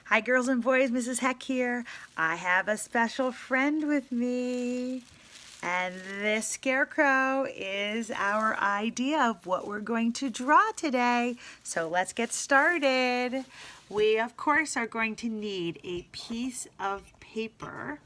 Hi girls and boys, Mrs. Heck here. I have a special friend with me. And this scarecrow is our idea of what we're going to draw today. So let's get started. We, of course, are going to need a piece of paper.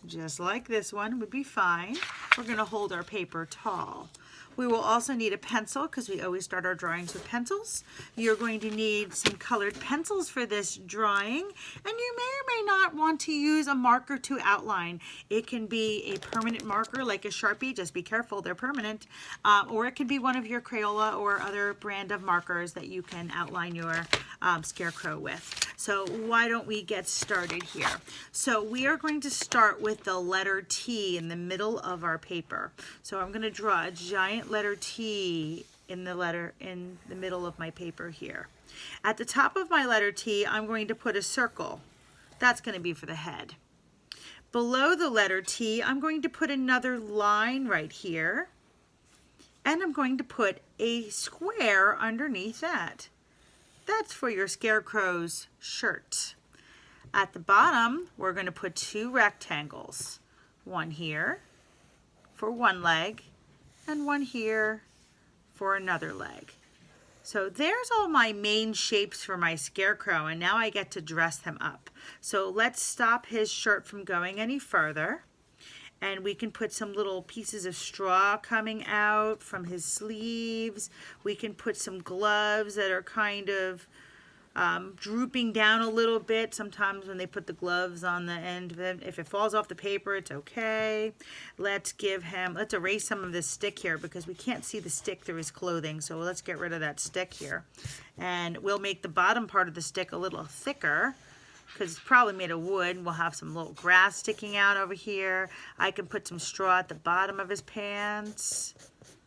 Just like this one would be fine. We're going to hold our paper tall. We will also need a pencil because we always start our drawings with pencils. You're going to need some colored pencils for this drawing, and you may or may not want to use a marker to outline. It can be a permanent marker like a Sharpie, just be careful, they're permanent, or it could be one of your Crayola or other brand of markers that you can outline your scarecrow with. So why don't we get started here? So we are going to start with the letter T in the middle of our paper. So I'm going to draw a giant letter T in the middle of my paper here. At the top of my letter T, I'm going to put a circle. That's going to be for the head. Below the letter T, I'm going to put another line right here. And I'm going to put a square underneath that. That's for your scarecrow's shirt. At the bottom, we're going to put two rectangles. One here for one leg and one here for another leg. So there's all my main shapes for my scarecrow, and now I get to dress them up. So let's stop his shirt from going any further. And we can put some little pieces of straw coming out from his sleeves. We can put some gloves that are kind of drooping down a little bit. Sometimes when they put the gloves on the end of it, if it falls off the paper, it's okay. Let's erase some of this stick here because we can't see the stick through his clothing. So let's get rid of that stick here. And we'll make the bottom part of the stick a little thicker, because it's probably made of wood. We'll have some little grass sticking out over here. I can put some straw at the bottom of his pants.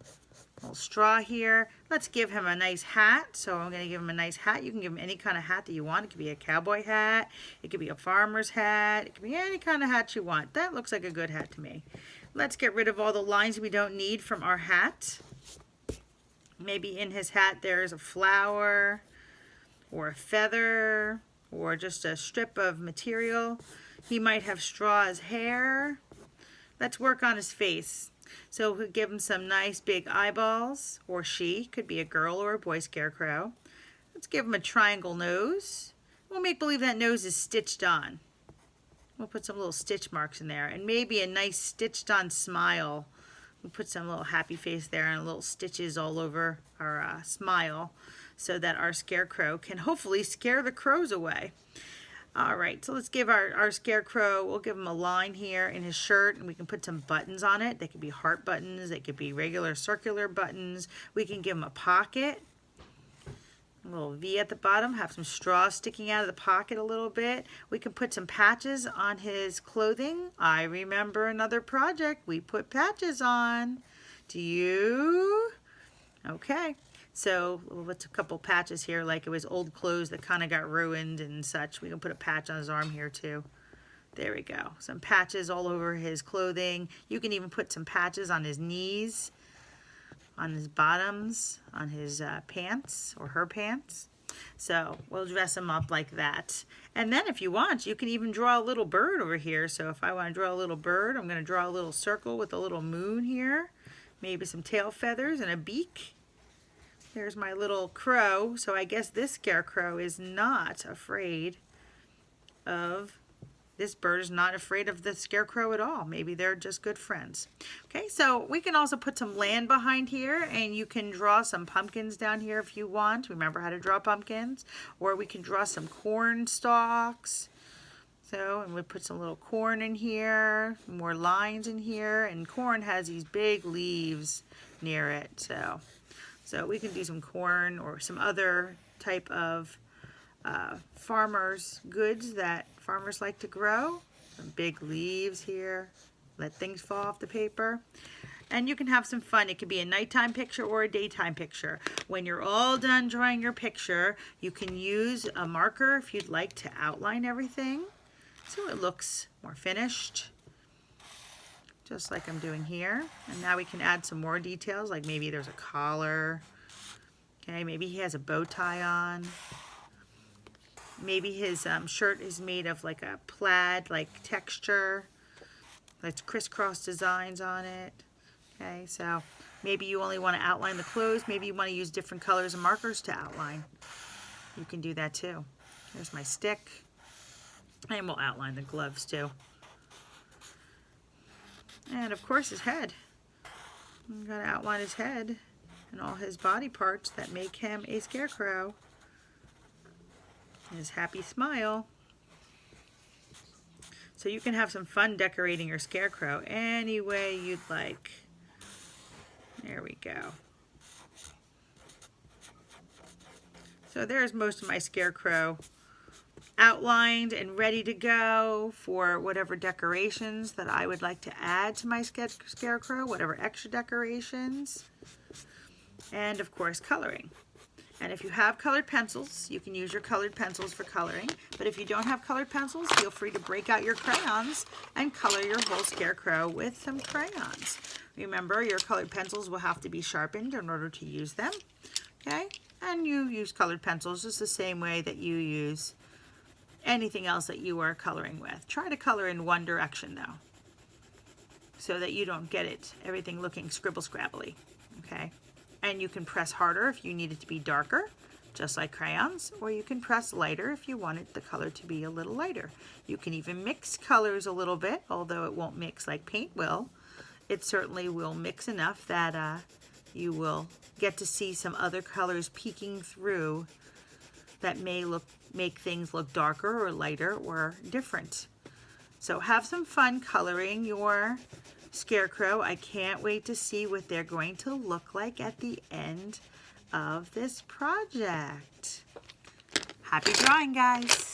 A little straw here. Let's give him a nice hat. So I'm going to give him a nice hat. You can give him any kind of hat that you want. It could be a cowboy hat. It could be a farmer's hat. It could be any kind of hat you want. That looks like a good hat to me. Let's get rid of all the lines we don't need from our hat. Maybe in his hat there's a flower or a feather, or just a strip of material. He might have straw as hair. Let's work on his face. So we'll give him some nice big eyeballs, or she, could be a girl or a boy scarecrow. Let's give him a triangle nose. We'll make believe that nose is stitched on. We'll put some little stitch marks in there, and maybe a nice stitched on smile. We'll put some little happy face there and little stitches all over our smile, so that our scarecrow can hopefully scare the crows away. All right, so let's give our scarecrow, we'll give him a line here in his shirt, and we can put some buttons on it. They could be heart buttons, they could be regular circular buttons. We can give him a pocket, a little V at the bottom, have some straw sticking out of the pocket a little bit. We can put some patches on his clothing. I remember another project we put patches on. Do you? Okay. So we'll put a couple patches here, like it was old clothes that kind of got ruined and such. We can put a patch on his arm here too. There we go. Some patches all over his clothing. You can even put some patches on his knees, on his bottoms, on his pants or her pants. So we'll dress him up like that. And then if you want, you can even draw a little bird over here. So if I want to draw a little bird, I'm going to draw a little circle with a little moon here. Maybe some tail feathers and a beak. There's my little crow. So I guess this scarecrow is not afraid of, this bird is not afraid of the scarecrow at all. Maybe they're just good friends. Okay, so we can also put some land behind here, and you can draw some pumpkins down here if you want. Remember how to draw pumpkins? Or we can draw some corn stalks. So, and we put some little corn in here, more lines in here, and corn has these big leaves near it. So we can do some corn or some other type of farmers' goods that farmers like to grow. Some big leaves here, let things fall off the paper. And you can have some fun. It could be a nighttime picture or a daytime picture. When you're all done drawing your picture, you can use a marker if you'd like to outline everything so it looks more finished, just like I'm doing here. And now we can add some more details, like maybe there's a collar. Okay, maybe he has a bow tie on. Maybe his shirt is made of like a plaid like texture. Let's crisscross designs on it. Okay, so maybe you only want to outline the clothes. Maybe you want to use different colors and markers to outline. You can do that too. Here's my stick. And we'll outline the gloves too. And of course his head. I'm going to outline his head and all his body parts that make him a scarecrow. His happy smile. So you can have some fun decorating your scarecrow any way you'd like. There we go. So there's most of my scarecrow outlined and ready to go for whatever decorations that I would like to add to my scarecrow, whatever extra decorations, and of course coloring. And if you have colored pencils, you can use your colored pencils for coloring. But if you don't have colored pencils, feel free to break out your crayons and color your whole scarecrow with some crayons. Remember, your colored pencils will have to be sharpened in order to use them. Okay? And you use colored pencils just the same way that you use anything else that you are coloring with. Try to color in one direction though, so that you don't get everything looking scribble-scrabbly. Okay? And you can press harder if you need it to be darker, just like crayons, or you can press lighter if you wanted the color to be a little lighter. You can even mix colors a little bit, although it won't mix like paint will. It certainly will mix enough that you will get to see some other colors peeking through that may make things look darker or lighter or different. So have some fun coloring your scarecrow. I can't wait to see what they're going to look like at the end of this project. Happy drawing, guys!